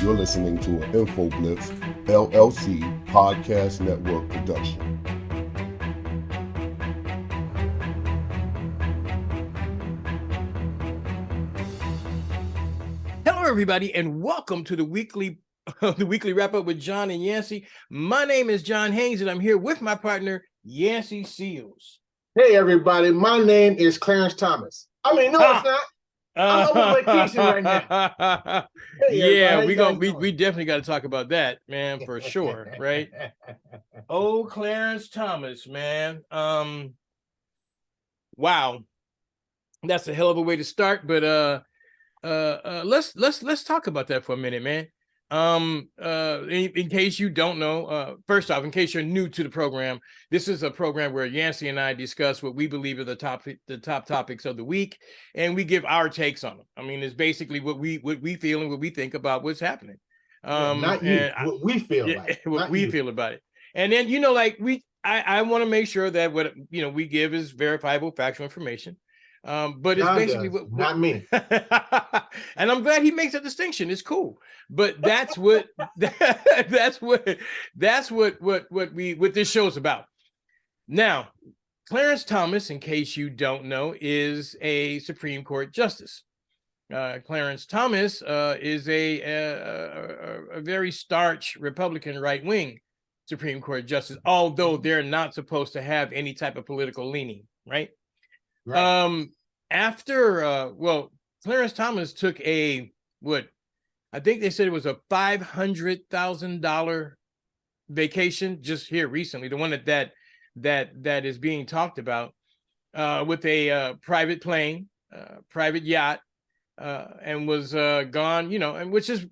You're listening to an InfoBlitz LLC podcast network production. Hello, everybody, and welcome to the weekly wrap up with John and Yancy. My name is John Haynes, and I'm here with my partner Yancy Seals. Hey, everybody! My name is Clarence Thomas. I mean, no, it's not. I'm on vacation right now. Hey, yeah, we definitely got to talk about that, man, for sure, right? Oh, Clarence Thomas, man. Wow, that's a hell of a way to start, but let's talk about that for a minute, man. In case you don't know, first off, in case you're new to the program, this is a program where Yancy and I discuss what we believe are the top topics of the week, and we give our takes on them. I mean, it's basically what we feel and what we think about what's happening. Not you. What we feel like. What we feel about it. And then, like I want to make sure that what we give is verifiable factual information. But it's basically what not me. And I'm glad he makes that distinction. It's cool. But that's what that's what this show's about. Now, Clarence Thomas, in case you don't know, is a Supreme Court justice. Clarence Thomas is a very starch Republican right-wing Supreme Court justice, although they're not supposed to have any type of political leaning, right? Right. Clarence Thomas took I think they said it was a $500,000 vacation just here recently, the one that is being talked about, with a private plane, private yacht, and was gone, and which is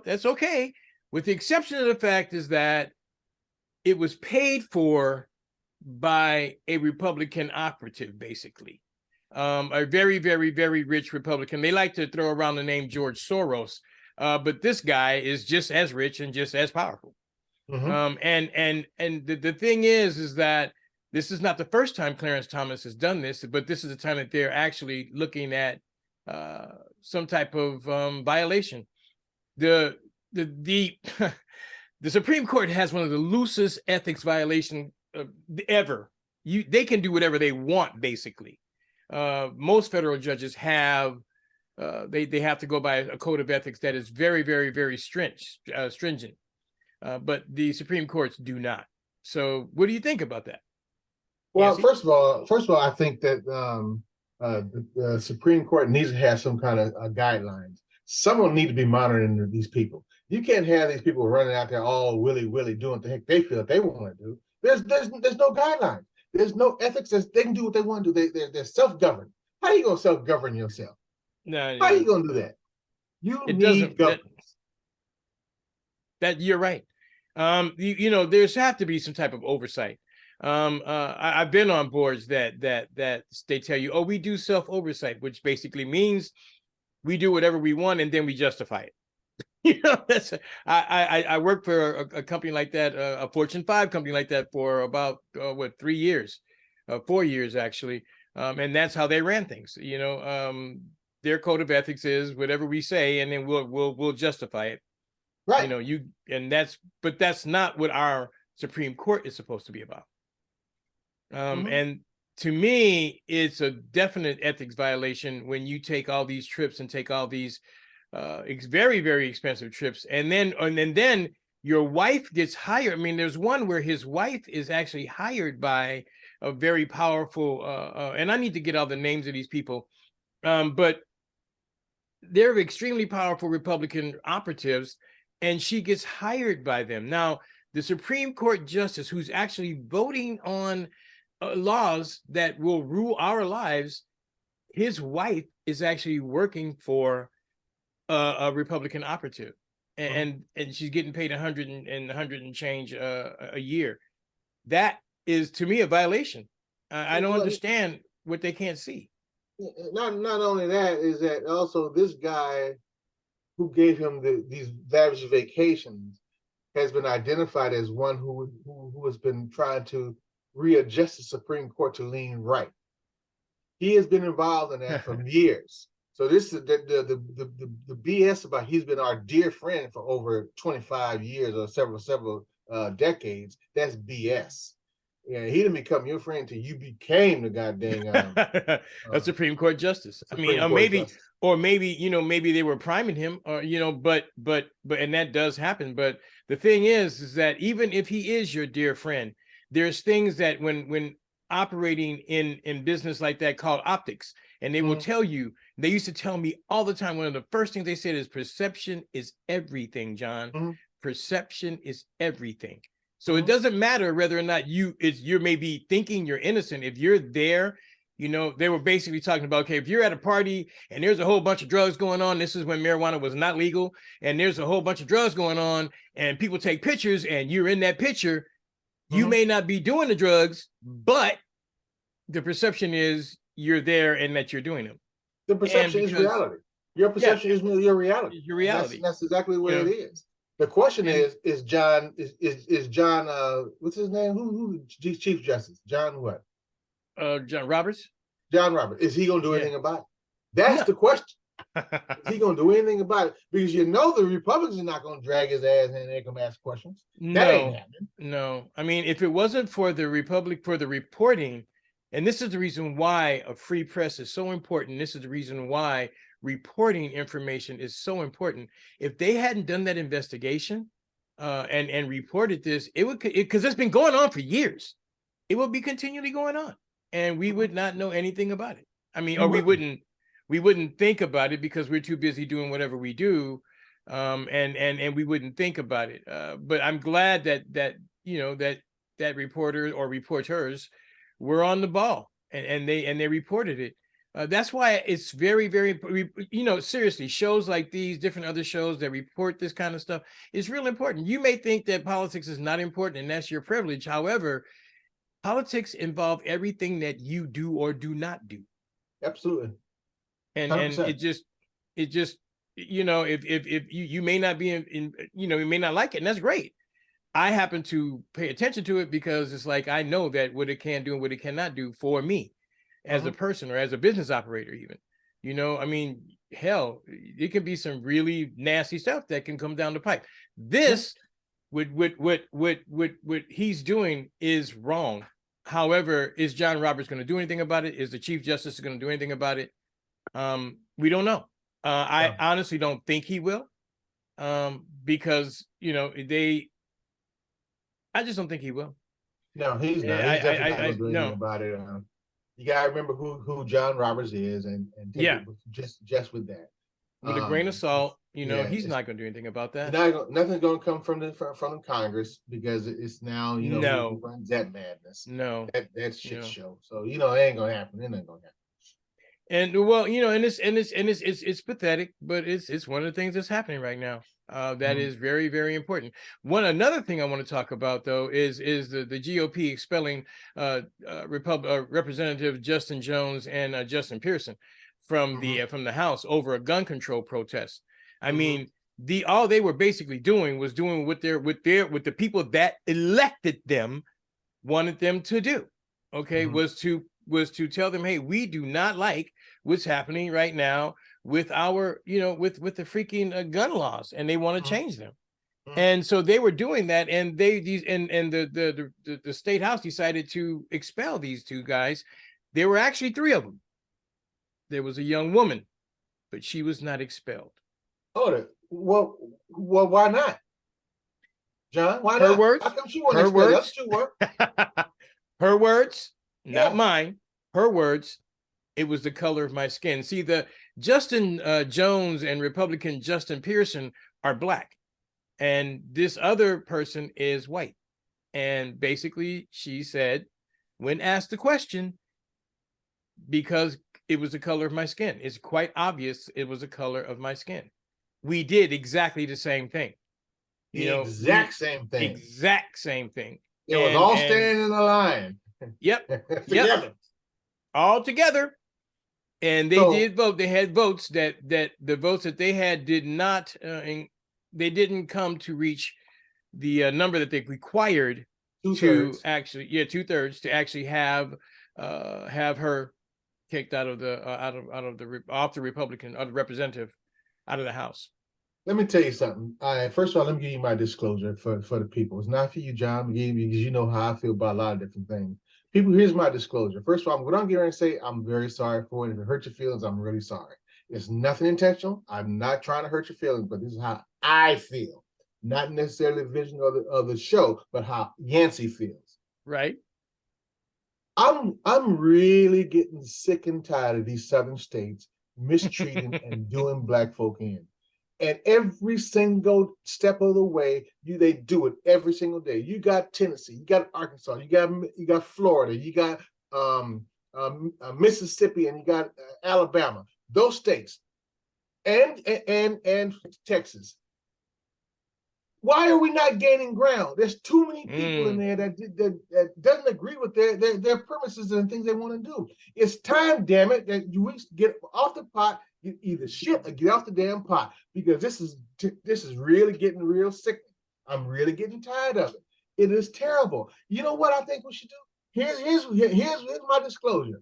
that's okay, with the exception of the fact is that it was paid for by a Republican operative, basically, a very, very, very rich Republican. They like to throw around the name George Soros, but this guy is just as rich and just as powerful. Mm-hmm. And the thing is that this is not the first time Clarence Thomas has done this, but this is the time that they're actually looking at some type of violation. The Supreme Court has one of the loosest ethics violations ever. They can do whatever they want, basically. Most federal judges have they have to go by a code of ethics that is very, very, very stringent, but the Supreme Courts do not. So what do you think about that? Well, Yancy? First of all, I think that the Supreme Court needs to have some kind of guidelines. Someone needs to be monitoring these people. You can't have these people running out there all willy-willy doing what the heck they feel that they want to do. There's no guidelines. There's no ethics. They can do what they want to do. They're self-governed. How are you going to self-govern yourself? No. How are you going to do that? You need governance. That you're right. There's have to be some type of oversight. I've been on boards that they tell you, oh, we do self-oversight, which basically means we do whatever we want and then we justify it. I worked for a company like that, a Fortune 5 company like that, for about 4 years actually, and that's how they ran things. Their code of ethics is whatever we say, and then we'll justify it. Right. But that's not what our Supreme Court is supposed to be about. And to me, it's a definite ethics violation when you take all these trips and take all these very, very expensive trips, and then your wife gets hired. I mean, there's one where his wife is actually hired by a very powerful, and I need to get all the names of these people, but they're extremely powerful Republican operatives, and she gets hired by them. Now, the Supreme Court justice who's actually voting on laws that will rule our lives, his wife is actually working for a Republican operative, and she's getting paid $100 and change a year. That is, to me, a violation. I don't understand what they can't see. Not only that, is that also this guy who gave him these lavish vacations has been identified as one who has been trying to readjust the Supreme Court to lean right. He has been involved in that for years. So this is the BS about he's been our dear friend for over 25 years or several decades. That's BS. Yeah, he didn't become your friend till you became the goddamn a Supreme Court justice. I mean, Supreme Court justice. maybe maybe they were priming him, or but and that does happen. But the thing is that even if he is your dear friend, there's things that when operating in business like that called optics, and they will tell you. They used to tell me all the time. One of the first things they said is perception is everything, John. Perception is everything. So it doesn't matter whether or not you may be thinking you're innocent. If you're there, they were basically talking about, okay, if you're at a party and there's a whole bunch of drugs going on, this is when marijuana was not legal, and there's a whole bunch of drugs going on, and people take pictures, and you're in that picture, you may not be doing the drugs, but the perception is you're there and that you're doing them. The perception is reality. Your perception is your reality. Your reality. That's exactly what it is. The question is John what's his name? Who Chief Justice? John what? John Roberts. John Roberts. Is he gonna do anything about it? That's the question. Is he gonna do anything about it? Because the Republicans are not gonna drag his ass in and they come ask questions. That ain't happening. No. I mean, if it wasn't for the reporting. And this is the reason why a free press is so important. This is the reason why reporting information is so important. If they hadn't done that investigation and reported this, it would, because it's been going on for years. It would be continually going on, and we would not know anything about it. I mean, or we wouldn't think about it because we're too busy doing whatever we do, and we wouldn't think about it. But I'm glad that reporter or reporters were on the ball and they reported it. That's why it's very, very, seriously, shows like these, different other shows that report this kind of stuff is real important. You may think that politics is not important and that's your privilege. However, politics involve everything that you do or do not do. Absolutely. 100%. And it just, if you may not be you may not like it, and that's great. I happen to pay attention to it because it's like, I know that what it can do and what it cannot do for me as a person or as a business operator, even, I mean, hell, it can be some really nasty stuff that can come down the pipe. This, what he's doing is wrong. However, is John Roberts going to do anything about it? Is the Chief Justice going to do anything about it? We don't know. I honestly don't think he will, because, I just don't think he will. No, he's not. He's definitely not going to do anything about it. You got to remember who John Roberts is, and take it just with that. With a grain of salt, he's not going to do anything about that. Nothing's going to come from the Congress, because it's now, who runs that madness. No, that shit show. So it ain't going to happen. It ain't going to happen. And well, it's pathetic, but it's one of the things that's happening right now. That is very, very important. Another thing I want to talk about, though, is the GOP expelling Representative Justin Jones and Justin Pearson from the House over a gun control protest. I mean, all they were basically doing was doing what the people that elected them wanted them to do. Okay, was to tell them, hey, we do not like what's happening right now with our, with the freaking gun laws, and they want to change them. And so they were doing that, and the state house decided to expel these two guys. There were actually three of them. There was a young woman, but she was not expelled. Oh, well, why not, John? Why not? Her words. How come she wasn't expelled? Us two were. Her words, not mine. Her words. It was the color of my skin. See, the Justin Jones and Republican Justin Pearson are black, and this other person is white. And basically, she said, when asked the question, because it was the color of my skin. It's quite obvious it was the color of my skin. We did exactly the same thing. Exact same thing. Exact same thing. It was all standing in a line. Yep. Together. All together. And they did vote. They had votes that the votes that they had did not, they didn't come to reach the number that they required to actually, 2/3 to actually have her kicked out of the off the Republican or the representative out of the House. Let me tell you something. First of all, let me give you my disclosure for the people. It's not for you, John, because you know how I feel about a lot of different things. People, here's my disclosure. First of all, what I'm going to say, I'm very sorry for it. If it hurt your feelings, I'm really sorry. It's nothing intentional. I'm not trying to hurt your feelings, but this is how I feel. Not necessarily the vision of the show, but how Yancy feels. Right. I'm really getting sick and tired of these southern states mistreating and doing black folk in. And every single step of the way, they do it every single day. You got Tennessee, you got Arkansas, you got Florida, you got Mississippi, and you got Alabama. Those states, and Texas. Why are we not gaining ground? There's too many people in there that doesn't agree with their premises and things they want to do. It's time, damn it, that we get off the pot. You either shit or get off the damn pot, because this is really getting real sick. I'm really getting tired of it. It is terrible. You know what I think we should do? Here's my disclosure.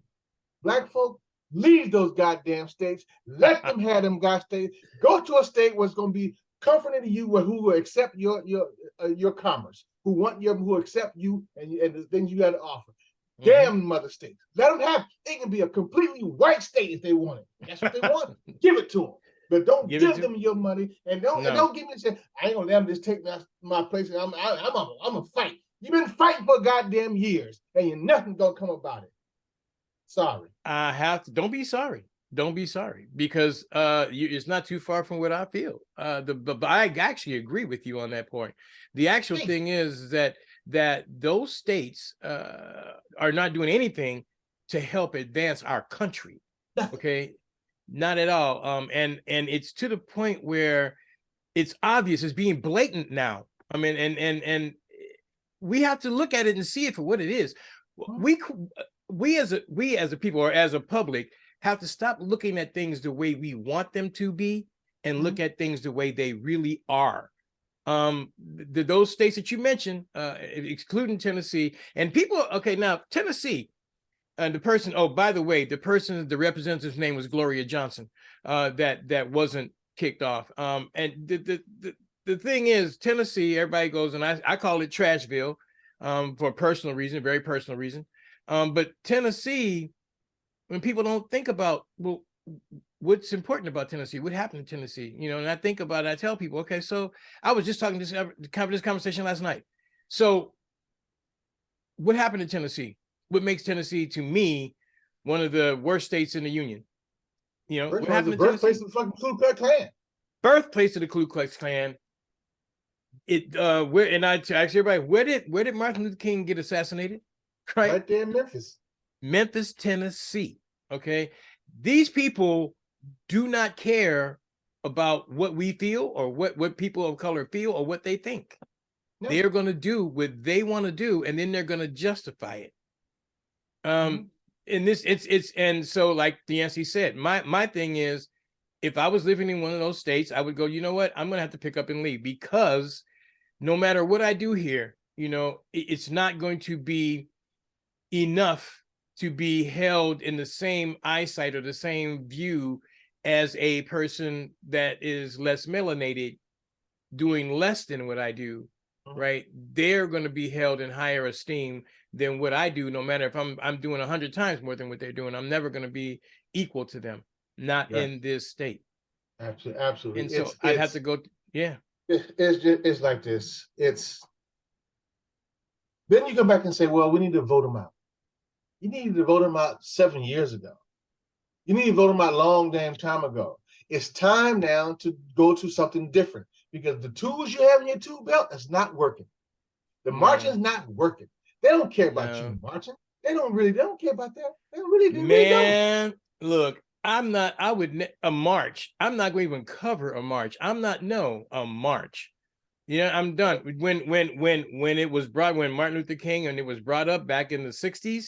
Black folk, leave those goddamn states. Let them have them god states. Go to a state where it's going to be comforting to you, who will accept your commerce, who accept you and the things you got to offer. Damn mother states. Let them have it. It can be a completely white state if they want it. That's what they want. Give it to them. But don't give them your money, and don't give me say, I ain't gonna let them just take my place. I'm gonna fight. You've been fighting for goddamn years, and nothing gonna come about it. Sorry. I have to. Don't be sorry. Don't be sorry, because it's not too far from what I feel. But I actually agree with you on that point. The actual thing is that those states are not doing anything to help advance our country. Okay, not at all. And it's to the point where it's obvious, it's being blatant now. I mean, and we have to look at it and see it for what it is. We as a people, or as a public, have to stop looking at things the way we want them to be and look at things the way they really are. Those states that you mentioned, excluding Tennessee, and people, okay, now Tennessee, and the person, oh, by the way, the representative's name was Gloria Johnson, that wasn't kicked off. And the thing is, Tennessee, everybody goes, and I call it Trashville, for a personal reason, a very personal reason. But Tennessee, when people don't think about, well, what's important about Tennessee, what happened in Tennessee, and I think about it, I tell people, okay, so I was just talking this conversation last night. So what happened in Tennessee? What makes Tennessee, to me, one of the worst states in the union? What happened in Tennessee? Birthplace of the fucking Ku Klux Klan. Birthplace of the Ku Klux Klan. And I ask everybody, where did Martin Luther King get assassinated? Right there in Memphis, Tennessee. Okay, these people do not care about what we feel or what people of color feel or what they think. No. They're going to do what they want to do, and then they're going to justify it. And this, and so, like Yancy said, my thing is, if I was living in one of those states, I would go, you know what, I'm going to have to pick up and leave, because no matter what I do here, it's not going to be enough to be held in the same eyesight or the same view as a person that is less melanated, doing less than what I do, right? They're going to be held in higher esteem than what I do, no matter if I'm doing 100 times more than what they're doing. I'm never going to be equal to them, not in this state. Absolutely. And so I'd have to go, It's like this. Then you come back and say, well, we need to vote them out. You needed to vote them out 7 years ago. You need to vote them out a long damn time ago. It's time now to go to something different, because the tools you have in your tool belt is not working. The marching is not working. They don't care about you marching. They don't care about that. They really don't. Look, a march. I'm not going to even cover a march. a march. I'm done. When it was when Martin Luther King, and it was brought up back in the 60s,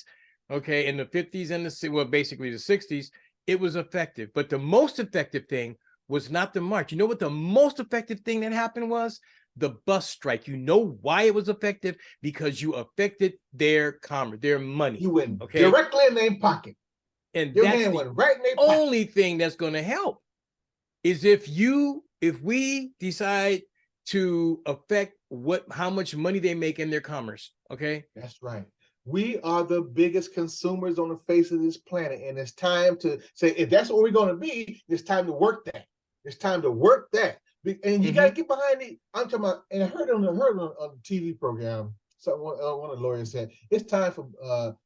okay, in the 50s and basically the 60s, it was effective. But the most effective thing was not the march. You know what the most effective thing that happened was? The bus strike. You know why it was effective? Because you affected their commerce, their money. You went directly in their pocket. And Your that's hand the went right in their pocket. only thing that's going to help is if we decide to affect how much money they make in their commerce. Okay. That's right. We are the biggest consumers on the face of this planet. And it's time to say, if that's what we're going to be, it's time to work that. It's time to work that. And you got to get behind it. I'm talking about, and I heard on the TV program, one of the lawyers said, it's time for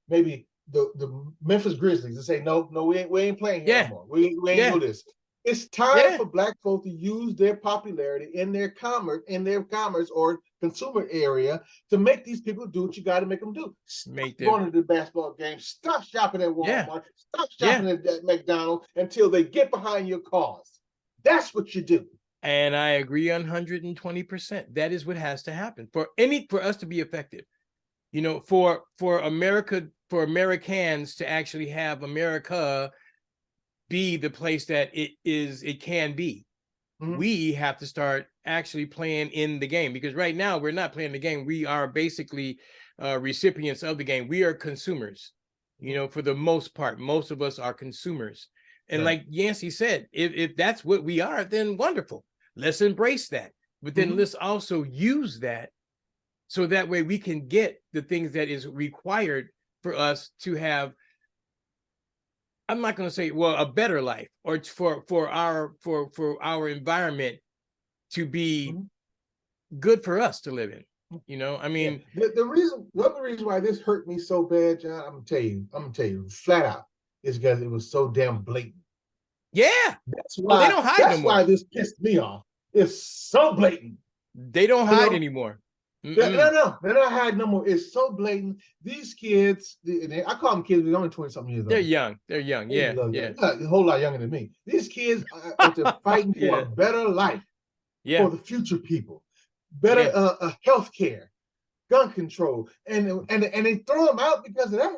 maybe the Memphis Grizzlies to say, no, we ain't playing here anymore. We ain't do this. It's time for Black folks to use their popularity in their commerce or consumer area to make these people do what you got to make them do. Stop going to the basketball game. Stop shopping at Walmart. Stop shopping at McDonald's until they get behind your cause. That's what you do. And I agree 120%. That is what has to happen for us to be effective. You know, for America, for Americans to actually have America be the place that it can be. We have to start actually playing in the game, because right now we're not playing the game. We are basically recipients of the game. We are consumers, you know, for the most part. Most of us are consumers. And like Yancy said, if that's what we are, then wonderful. Let's embrace that. But then let's also use that so that way we can get the things that is required for us to have, I'm not going to say, well, a better life, or for our environment to be good for us to live in. You know, I mean, the reason why this hurt me so bad, John, I'm gonna tell you flat out, is because it was so damn blatant. Yeah, that's why they don't hide no more. That's why this pissed me off. It's so blatant. They don't hide anymore. No, they're not hiding no more. It's so blatant. These kids, I call them kids, they're only 20-something years old. They're young. Yeah. A whole lot younger than me. These kids are fighting for a better life, for the future people, better health care, gun control, and they throw them out because of that.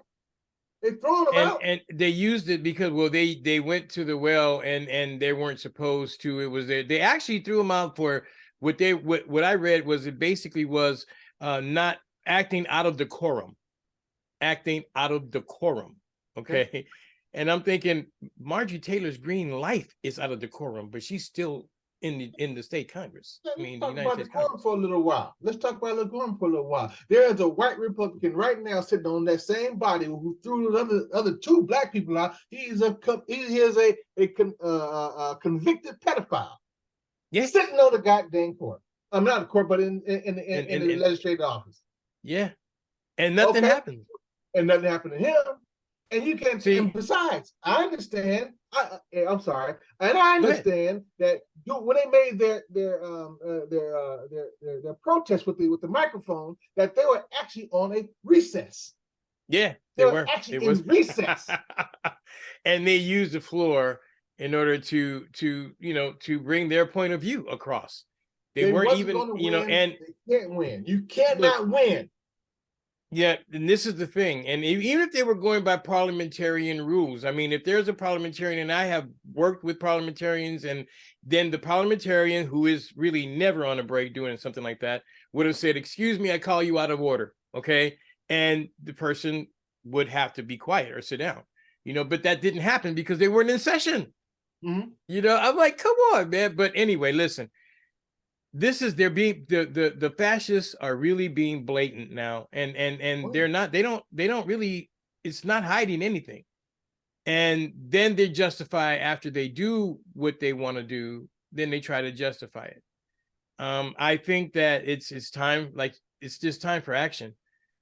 They throw them out. And they used it because, well, they went to the well and they weren't supposed to. It was they actually threw them out for what I read was it basically was not acting out of decorum. Okay. And I'm thinking Marjorie Taylor Greene's life is out of decorum, but she's still in the state Congress. I mean, the United States Congress. For a little while. Let's talk about decorum for a little while. There is a white Republican right now sitting on that same body who threw the other two black people out. He is a convicted pedophile. Yeah, sitting on the goddamn court. I'm not a court, but in the legislative office. Yeah, and nothing happened. And nothing happened to him. And you can't see. And besides, I understand. I'm sorry, and I understand that when they made their protest with the microphone, that they were actually on a recess. Yeah, they were actually in recess, and they used the floor in order to bring their point of view across. They weren't even, and they can't win. You cannot win. Yeah, and this is the thing. And even if they were going by parliamentarian rules, I mean, if there's a parliamentarian, and I have worked with parliamentarians, and then the parliamentarian who is really never on a break doing something like that would have said, "Excuse me, I call you out of order." Okay. And the person would have to be quiet or sit down, but that didn't happen because they weren't in session. I'm like, come on, man. But anyway, listen, this is the fascists are really being blatant now, and they don't really, it's not hiding anything. And then they justify after they do what they want to do, then they try to justify it. I think that it's time, it's just time for action.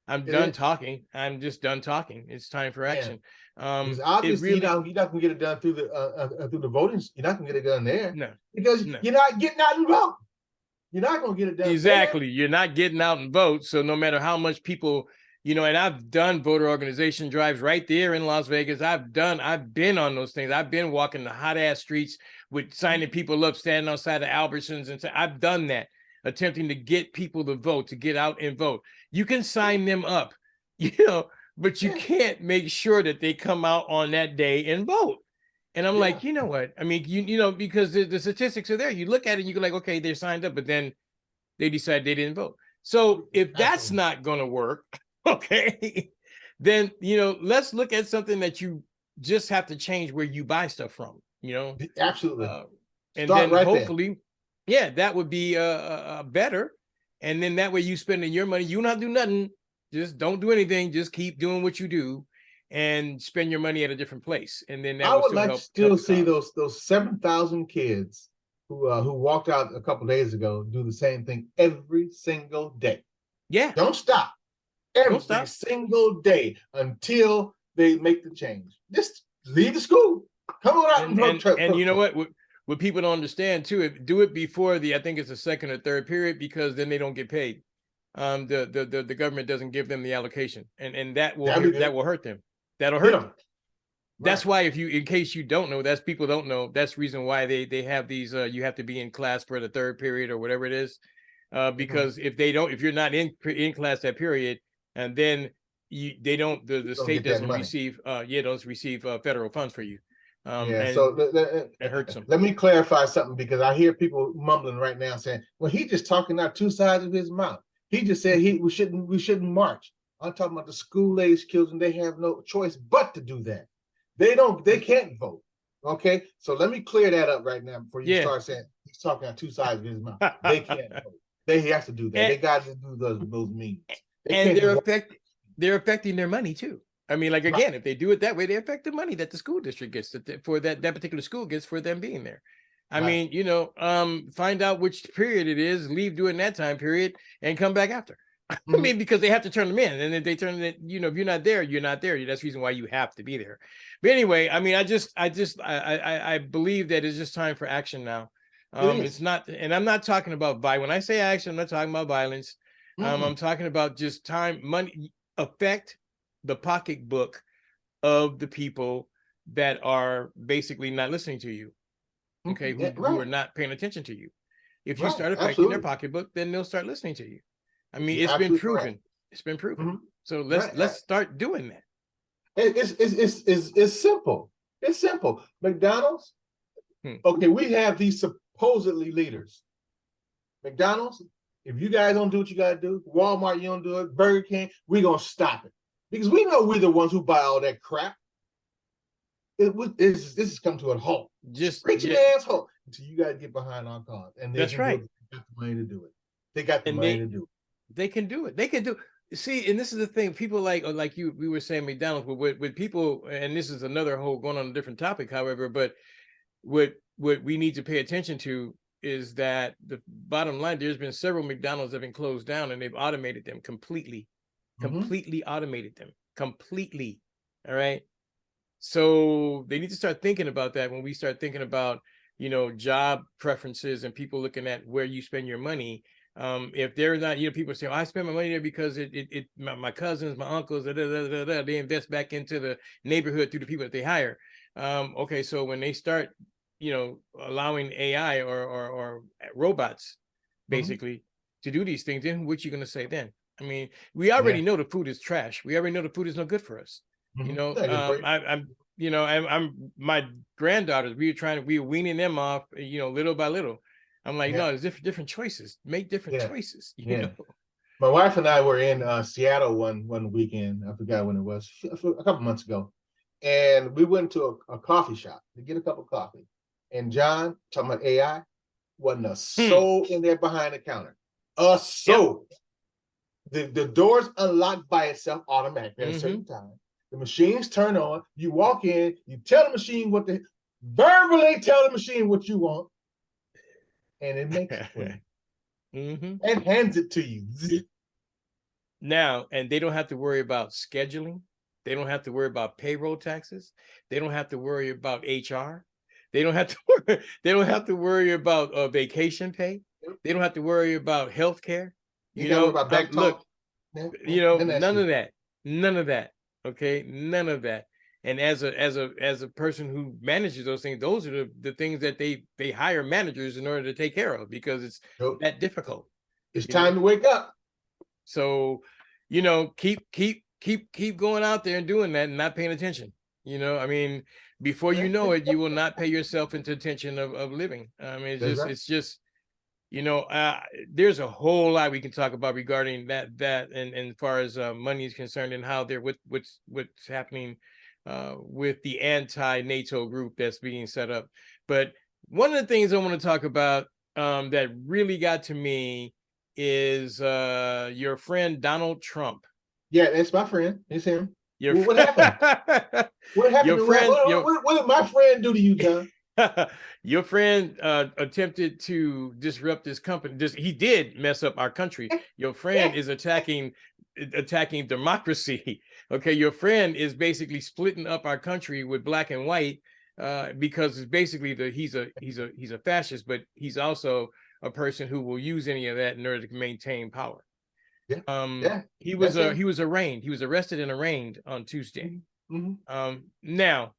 I'm done talking. I'm just done talking. It's time for action. Because obviously, you're not gonna get it done through the voting. You're not gonna get it done there. No, because you're not getting out and vote. You're not gonna get it done. Exactly. You're not getting out and vote. So no matter how much people, and I've done voter organization drives right there in Las Vegas. I've been on those things. I've been walking the hot ass streets with signing people up, standing outside of Albertsons, and I've done that, attempting to get people to vote, to get out and vote. You can sign them up, but you can't make sure that they come out on that day and vote. And I'm like, you know what? I mean, because the statistics are there. You look at it and you go like, okay, they're signed up, but then they decide they didn't vote. So if that's not going to work, okay, then, let's look at something that you just have to change where you buy stuff from, you know. Absolutely. And Start then right hopefully, yeah, that would be better. And then that way you spending your money, you don't have to do nothing. Just don't do anything. Just keep doing what you do and spend your money at a different place. And then that I will would still like help to still the see cause. those 7,000 kids who walked out a couple days ago do the same thing every single day. Yeah. Don't stop. Don't Every stop. single day until they make the change. Just leave the school. Come on out and you know what people don't understand too, do it before I think it's the second or third period, because then they don't get paid. The government doesn't give them the allocation, and that will hurt them. That'll hurt them. That's why, in case you don't know, people don't know, that's the reason why they have these, you have to be in class for the third period or whatever it is, because if you're not in class that period, and then the state doesn't receive federal funds for you. So it hurts them. Let me clarify something, because I hear people mumbling right now saying, well, he just talking out two sides of his mouth. He just said we shouldn't march. I'm talking about the school-age children. They have no choice but to do that. They can't vote. Okay, so let me clear that up right now before you start saying he's talking out two sides of his mouth. They can't vote. They have to do that. They got to do those means. They're affecting their money too. I mean, like, again, if they do it that way, they affect the money that the school district gets for that particular school gets for them being there. I mean, you know, find out which period it is, leave during that time period, and come back after. I mean, because they have to turn them in, and if they turn it, you know, if you're not there, you're not there. That's the reason why you have to be there. But anyway, I mean, I believe that it's just time for action now. It's not, and I'm not talking about when I say action, I'm not talking about violence. I'm talking about just money affect the pocketbook of the people that are basically not listening to you. Okay, who are not paying attention to you. If you start affecting their pocketbook, then they'll start listening to you. I mean, it's been proven. It's been proven. So let's start doing that. It's simple. It's simple. McDonald's. Okay, we have these supposedly leaders. McDonald's, if you guys don't do what you gotta do, Walmart, you don't do it, Burger King, we're gonna stop it. Because we know we're the ones who buy all that crap. This has come to a halt. Just reach your asshole until you guys get behind our cause. And they got the money to do it. They got the money to do it. They can do it. They can do. See, and this is the thing. People like we were saying McDonald's, but with people, and this is another whole going on a different topic, however, but what we need to pay attention to is that the bottom line, there's been several McDonald's that have been closed down, and they've automated them completely. Automated them completely. All right. So they need to start thinking about that when we start thinking about, you know, job preferences and people looking at where you spend your money. If they're not, you know, people say, oh, I spend my money there because my cousins, my uncles, they invest back into the neighborhood through the people that they hire. Okay, so when they start, you know, allowing AI or robots basically to do these things, then what you going to say then? I mean, we already know the food is trash. We already know the food is no good for us. You know, I'm my granddaughters, we were weaning them off, you know, little by little. I'm like, no, there's different choices. Make different choices. You know? My wife and I were in Seattle one weekend. I forgot when it was, a couple months ago. And we went to a coffee shop to get a cup of coffee. And John, talking about AI, wasn't a soul in there behind the counter. A soul. The doors unlock by itself automatically at a certain time. The machines turn on. You walk in. You tell the machine verbally tell the machine what you want, and it makes it for you. And hands it to you. Now, and they don't have to worry about scheduling. They don't have to worry about payroll taxes. They don't have to worry about HR. They don't have to worry. They don't have to worry about vacation pay. They don't have to worry about health care. You know, look, you know, none of that. Okay, none of that. And as a person who manages those things, those are the things that they hire managers in order to take care of, because it's that difficult. It's time to wake up. So, you know, keep going out there and doing that and not paying attention. You know, I mean, before you know it, you will not pay yourself into attention of living. I mean, it's just, you know, there's a whole lot we can talk about regarding that and as far as money is concerned, and how they're what's happening with the anti-NATO group that's being set up. But one of the things I want to talk about that really got to me is your friend Donald Trump. Yeah, that's my friend. It's him. Your What happened? What happened? Your friend, what did my friend do to you, John? Your friend attempted to disrupt this company. He did mess up our country. Your friend is attacking democracy. Okay, your friend is basically splitting up our country with black and white because it's basically he's a fascist, but he's also a person who will use any of that in order to maintain power. He was arraigned. He was arrested and arraigned on Tuesday. Now,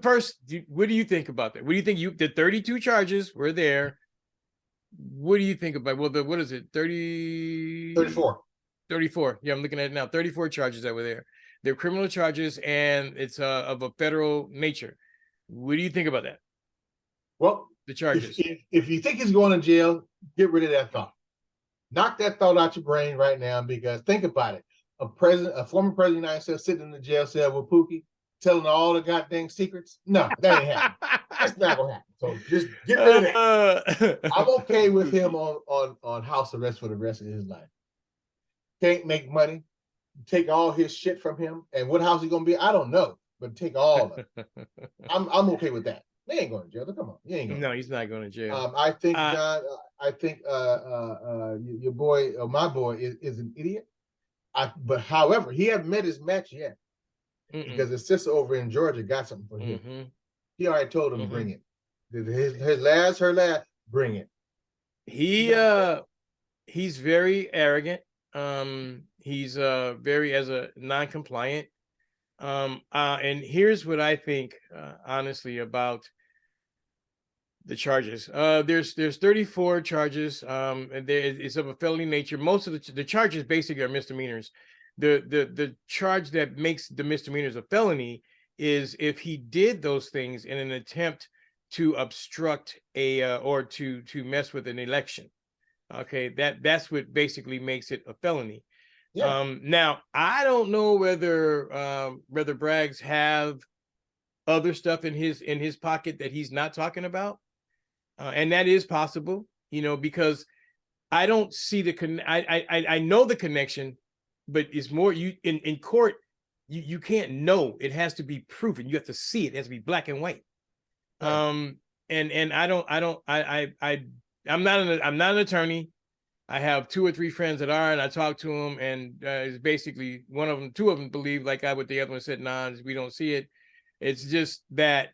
first, what do you think about that? What do you think? The 32 charges were there. What do you think about? Well, what is it? 34. 34. Yeah, I'm looking at it now. 34 charges that were there. They're criminal charges, and it's of a federal nature. What do you think about that? Well, the charges. If you think he's going to jail, get rid of that thought. Knock that thought out your brain right now, because think about it. A former president of the United States sitting in the jail cell with Pookie, telling all the goddamn secrets. No, that ain't happening. It's not gonna happen. So just get rid of that. I'm okay with him on house arrest for the rest of his life. Can't make money. Take all his shit from him, and what house he gonna be? I don't know, but take all of it. I'm okay with that. They ain't going to jail. Come on, he ain't going. No, he's not going to jail. I think John. I think your boy, my boy, is an idiot. But however, he hasn't met his match yet, because his sister over in Georgia got something for him. He already told him to bring it. Her last, bring it. He's very arrogant. He's very as a non-compliant. And here's what I think, honestly, about the charges. There's 34 charges. And it's of a felony nature. Most of the charges basically are misdemeanors. The charge that makes the misdemeanors a felony is if he did those things in an attempt to obstruct or to mess with an election. Okay, that's what basically makes it a felony. Yeah. Now I don't know whether Braggs have other stuff in his pocket that he's not talking about, and that is possible, because I don't see I know the connection, but it's more in court. You can't know. It has to be proven. You have to see it. It has to be black and white. Right. And I'm not an attorney. I have 2 or 3 friends that are, and I talk to them, and it's basically two of them believe like I would. The other one said, nah, we don't see it. It's just that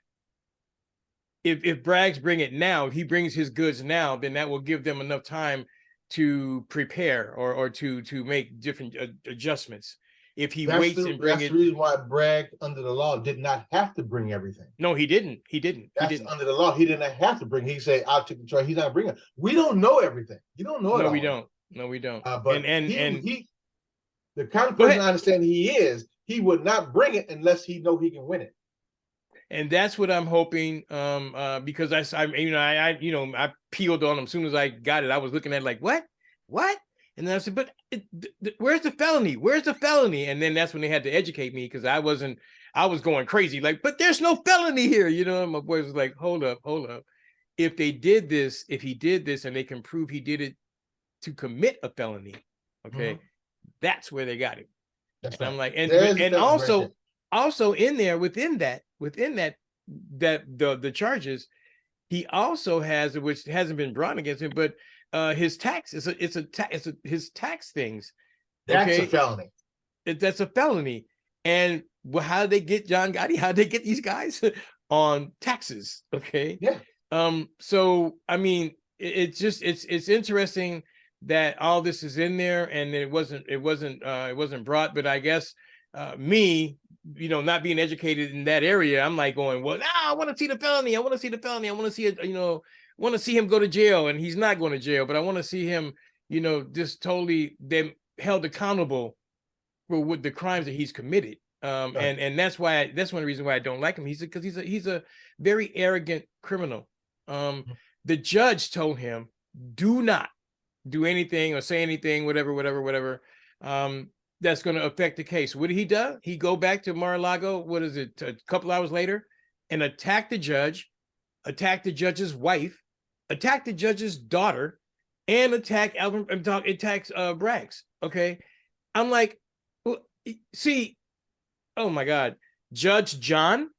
if Braggs bring it now, if he brings his goods now, then that will give them enough time to prepare or to make different adjustments. If he waits and brings it. That's the reason why Bragg, under the law, did not have to bring everything. No, he didn't. Under the law. He did not have to bring. He said, "I'll take the charge." He's not bringing it. We don't know everything. You don't know it. No, we don't. But he the kind of person I understand he would not bring it unless he know he can win it. And that's what I'm hoping, because I peeled on him as soon as I got it. I was looking at it like, what? And then I said, but where's the felony? Where's the felony? And then that's when they had to educate me, because I was going crazy. Like, but there's no felony here. And my boy was like, hold up. If he did this and they can prove he did it to commit a felony, okay, that's where they got him. That's and right. I'm like, and also in there, within that, the charges, he also has, which hasn't been brought against him, but his tax his tax things. That's a felony. That's a felony. And how did they get John Gotti? How did they get these guys on taxes? Okay. Yeah. So I mean, it's interesting that all this is in there, and it wasn't brought. But I guess me, not being educated in that area, I'm like going, well, I want to see the felony. I want to see it. Want to see him go to jail, and he's not going to jail, but I want to see him, just totally them held accountable for what the crimes that he's committed. Right. And that's one of the reasons why I don't like him. Because he's a very arrogant criminal. The judge told him, do not do anything or say anything, whatever. that's going to affect the case. What did he do? He go back to Mar-a-Lago, what is it, a couple hours later, and attack the judge, attack the judge's wife, attack the judge's daughter, and attack Braggs. Okay. I'm like, well, see, oh my God, Judge John,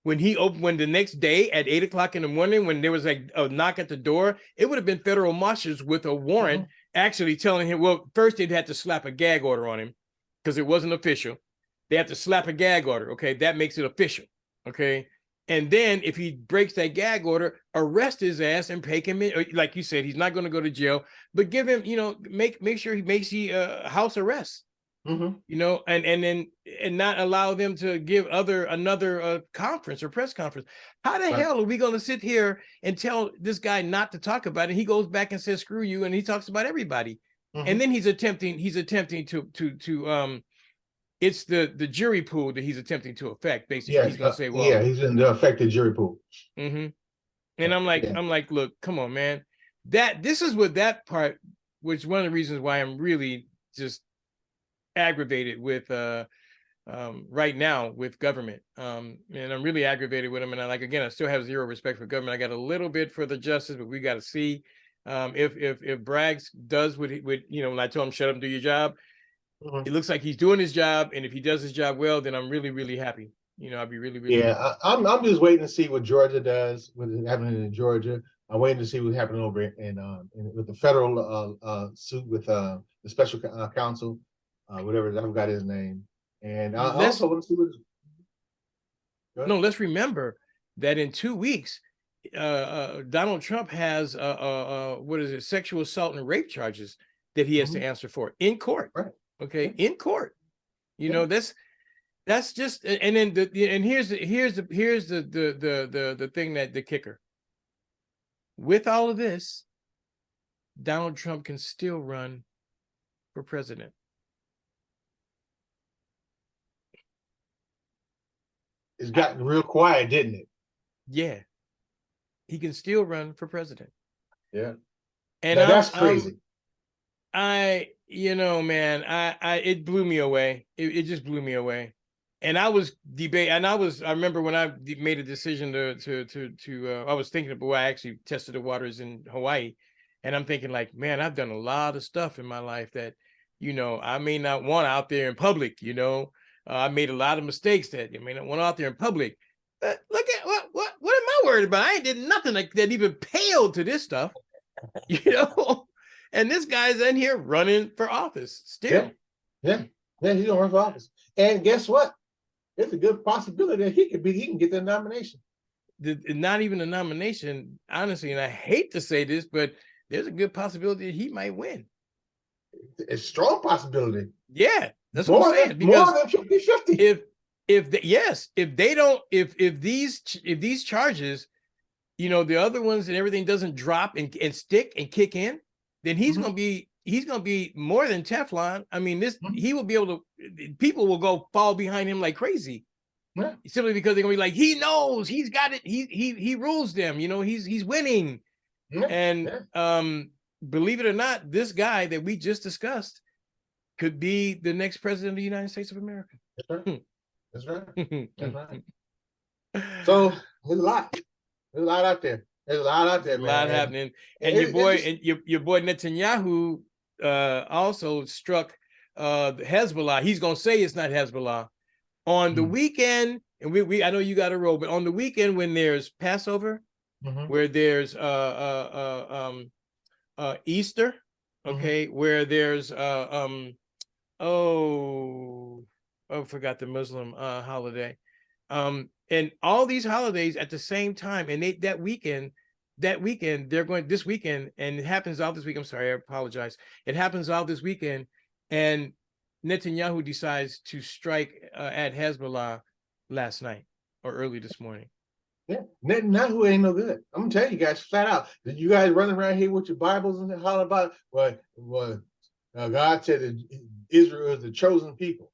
when the next day at 8 o'clock in the morning, when there was like a knock at the door, it would have been federal marshals with a warrant actually telling him, well, first they'd have to slap a gag order on him because it wasn't official. They have to slap a gag order. Okay. That makes it official. Okay. And then if he breaks that gag order, arrest his ass and take him in. Like you said, he's not going to go to jail, but give him, make sure he makes house arrest. And not allow them to give another conference or press conference. How the hell are we going to sit here and tell this guy not to talk about it? He goes back and says, screw you. And he talks about everybody. And then he's attempting to it's the jury pool that he's attempting to affect. Basically, he's going to say, well, he's going to affect the jury pool. And I'm like, look, come on, man. This is what that part, which is one of the reasons why I'm really just aggravated with right now with government. And I'm really aggravated with them. And I still have zero respect for government. I got a little bit for the justice, but we got to see if Braggs does what when I told him shut up and do your job. It looks like he's doing his job, and if he does his job well, then I'm really, really happy. I'll be really, really happy. I'm just waiting to see what Georgia does, what's happening in Georgia. I'm waiting to see what's happening over in with the federal suit with the special counsel, whatever, I forgot his name. And I also want to see what. No, let's remember that in 2 weeks, Donald Trump has sexual assault and rape charges that he has to answer for in court. Right. Okay, in court. That's just, and then here's the thing, that the kicker. With all of this, Donald Trump can still run for president. It's gotten real quiet, didn't it? Yeah. He can still run for president. Yeah. And that's crazy. It blew me away. It just blew me away. And I was I remember when I made a decision I was thinking about, I actually tested the waters in Hawaii, and I'm thinking like, man, I've done a lot of stuff in my life that, I may not want out there in public, I made a lot of mistakes that I may not want out there in public. But look at what am I worried about? I ain't did nothing that even paled to this stuff, And this guy's in here running for office still. Yeah, he's gonna run for office. And guess what? It's a good possibility that he can get the nomination. Not even a nomination, honestly, and I hate to say this, but there's a good possibility that he might win. It's a strong possibility. Yeah, that's what I'm saying. Because more than 50-50. If these charges, the other ones and everything doesn't drop and stick and kick in, then he's gonna be more than Teflon. I mean, he will be able to. People will go fall behind him like crazy, simply because they're gonna be like, he knows, he's got it. He rules them. He's winning. Believe it or not, this guy that we just discussed could be the next president of the United States of America. That's right. That's right. So there's a lot out there. There's a lot out there, man. A lot happening. And your boy Netanyahu also struck Hezbollah. He's gonna say it's not Hezbollah on the weekend. And I know you got a roll, but on the weekend when there's Passover, where there's Easter, okay, where there's I forgot the Muslim holiday. And all these holidays at the same time, and that weekend they're going this weekend, and it happens all this week. I'm sorry, I apologize. It happens all this weekend, and Netanyahu decides to strike at Hezbollah last night or early this morning. Yeah, Netanyahu ain't no good. I'm gonna tell you guys flat out. Did you guys running around here with your Bibles and holler about what God said that Israel is the chosen people?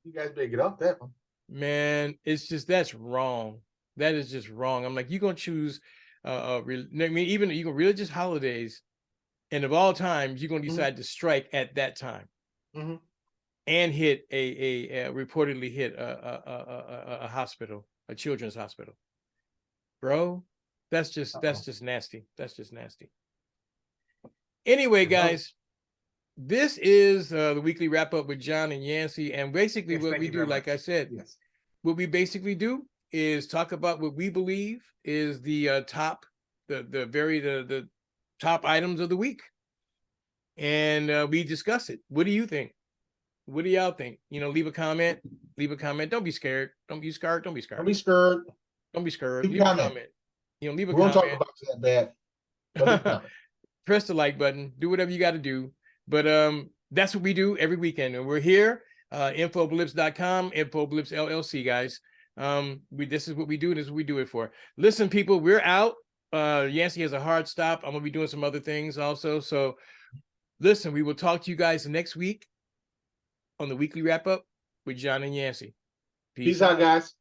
You guys better get off that one. Man, that's wrong. That is just wrong. I'm like, you're gonna choose even religious holidays, and of all times, you're gonna decide to strike at that time. and hit reportedly hit a hospital, a children's hospital. Bro, that's just nasty. That's just nasty. Anyway, guys, this is the weekly wrap up with John and Yancy, and basically what we do, like I said, what we basically do is talk about what we believe is the top items of the week, and we discuss it. What do you think? What do y'all think? You know, leave a comment. Don't be scared. Don't be scared. Don't be scared. Don't be scared. Don't be scared. Leave a comment. You know, leave a comment. We won't comment. talk about that bad. Press the like button. Do whatever you got to do. But that's what we do every weekend, and we're here. Infoblips.com, Infoblips LLC, guys. This is what we do, and this is what we do it for. Listen, people, we're out. Yancy has a hard stop. I'm gonna be doing some other things also. So listen, we will talk to you guys next week on the weekly wrap up with John and Yancy. Peace out, guys.